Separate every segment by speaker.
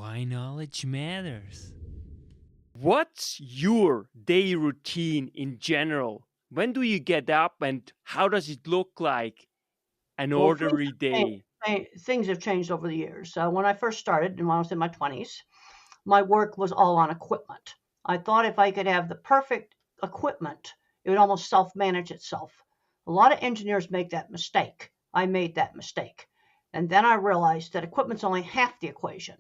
Speaker 1: Why knowledge matters. What's your day routine in general? When do you get up and how does it look like an
Speaker 2: Well,
Speaker 1: ordinary day?
Speaker 2: things have changed over the years. When I first started, and when I was in my 20s, my work was all on equipment. I thought if I could have the perfect equipment, it would almost self-manage itself. A lot of engineers make that mistake. I made that mistake. And then I realized that equipment's only half the equation.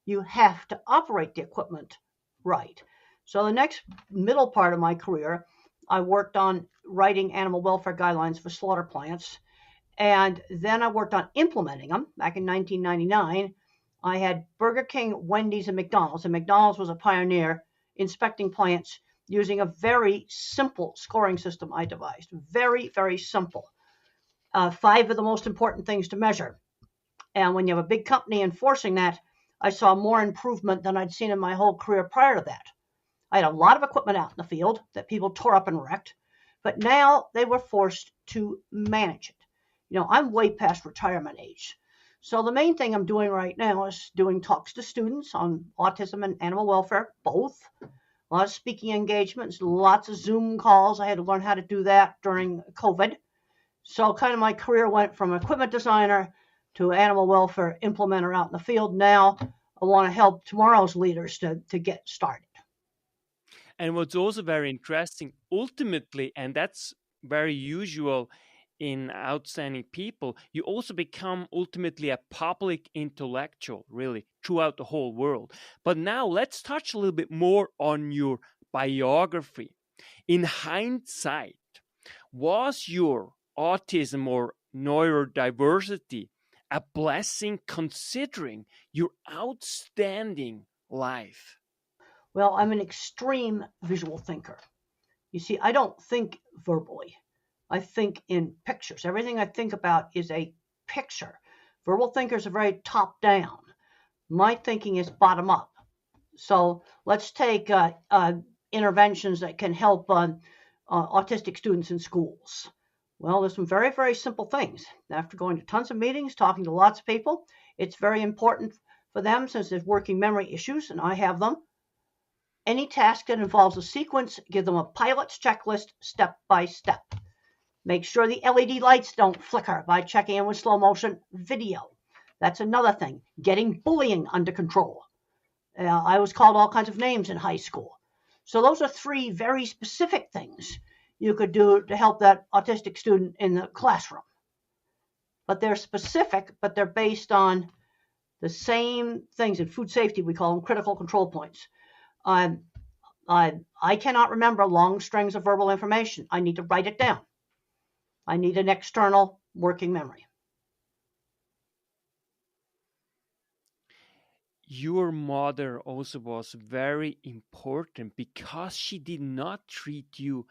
Speaker 2: You have to operate the equipment right. So the next middle part of my career, I worked on writing animal welfare guidelines for slaughter plants. And then I worked on implementing them back in 1999. I had Burger King, Wendy's, and McDonald's. And McDonald's was a pioneer inspecting plants using a very simple scoring system I devised. Very, very simple. 5 of the most important things to measure. And when you have a big company enforcing that, I saw more improvement than I'd seen in my whole career prior to that. I had a lot of equipment out in the field that people tore up and wrecked, but now they were forced to manage it. I'm way past retirement age. So the main thing I'm doing right now is doing talks to students on autism and animal welfare, both. A lot of speaking engagements, lots of Zoom calls. I had to learn how to do that during COVID. So kind of my career went from equipment designer to animal welfare implementer out in the field. Now I want to help tomorrow's leaders to get started.
Speaker 1: And what's also very interesting, ultimately, and that's very usual in outstanding people, you also become ultimately a public intellectual, really, throughout the whole world. But now let's touch a little bit more on your biography. In hindsight, was your autism or neurodiversity a blessing considering your outstanding life?
Speaker 2: Well, I'm an extreme visual thinker. You see, I don't think verbally. I think in pictures. Everything I think about is a picture. Verbal thinkers are very top down. My thinking is bottom up. So let's take interventions that can help autistic students in schools. Well, there's some very, very simple things. After going to tons of meetings, talking to lots of people, it's very important for them, since there's working memory issues, and I have them. Any task that involves a sequence, give them a pilot's checklist step by step. Make sure the LED lights don't flicker by checking in with slow motion video. That's another thing. Getting bullying under control. I was called all kinds of names in high school. So those are 3 very specific things you could do to help that autistic student in the classroom. But they're specific, but they're based on the same things. In food safety, we call them critical control points. I cannot remember long strings of verbal information. I need to write it down. I need an external working memory.
Speaker 1: Your mother also was very important because she did not treat you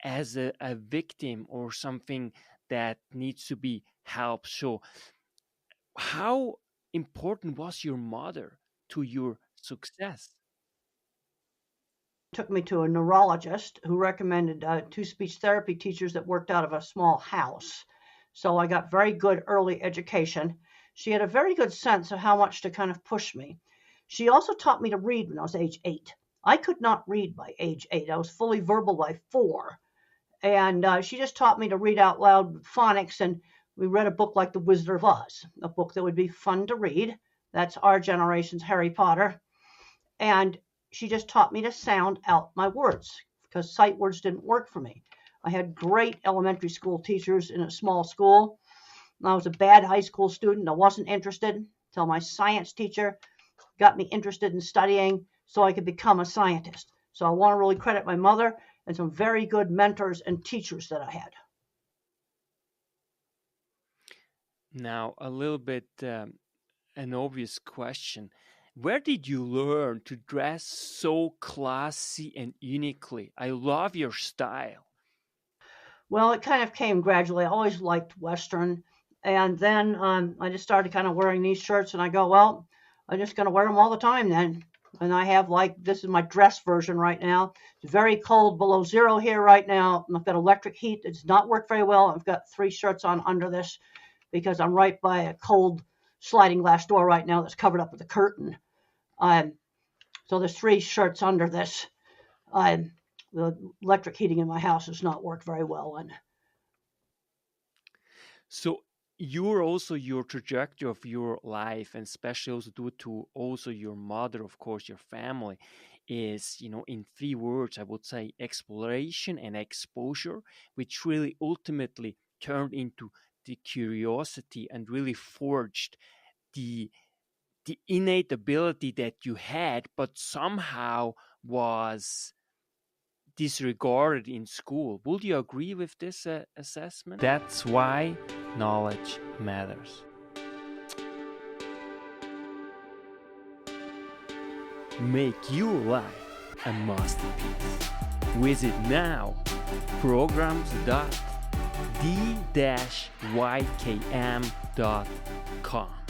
Speaker 1: as a victim or something that needs to be helped. So, how important was your mother to your success?
Speaker 2: Took me to a neurologist who recommended 2 speech therapy teachers that worked out of a small house. So I got very good early education. She had a very good sense of how much to kind of push me. She also taught me to read when I was age 8. I could not read by age 8. I was fully verbal by 4. And she just taught me to read out loud with phonics. And we read a book like The Wizard of Oz, a book that would be fun to read. That's our generation's Harry Potter. And she just taught me to sound out my words, because sight words didn't work for me. I had great elementary school teachers in a small school. I was a bad high school student. I wasn't interested until my science teacher got me interested in studying so I could become a scientist. So I want to really credit my mother and some very good mentors and teachers that I had.
Speaker 1: Now, a little bit an obvious question. Where did you learn to dress so classy and uniquely? I love your style.
Speaker 2: Well, it kind of came gradually. I always liked Western. And then I just started kind of wearing these shirts, and I go, well, I'm just going to wear them all the time then. And I have this is my dress version right now. It's very cold, below 0 here right now. I've got electric heat. It's not worked very well. I've got 3 shirts on under this because I'm right by a cold sliding glass door right now that's covered up with a curtain. So there's 3 shirts under this. The electric heating in my house has not worked very well. And
Speaker 1: so your trajectory of your life, and especially also due to also your mother, of course, your family, is, in 3 words, I would say exploration and exposure, which really ultimately turned into the curiosity and really forged the innate ability that you had, but somehow was disregarded in school. Would you agree with this assessment? That's why knowledge matters. Make your life a masterpiece. Visit now programs.d-ykm.com.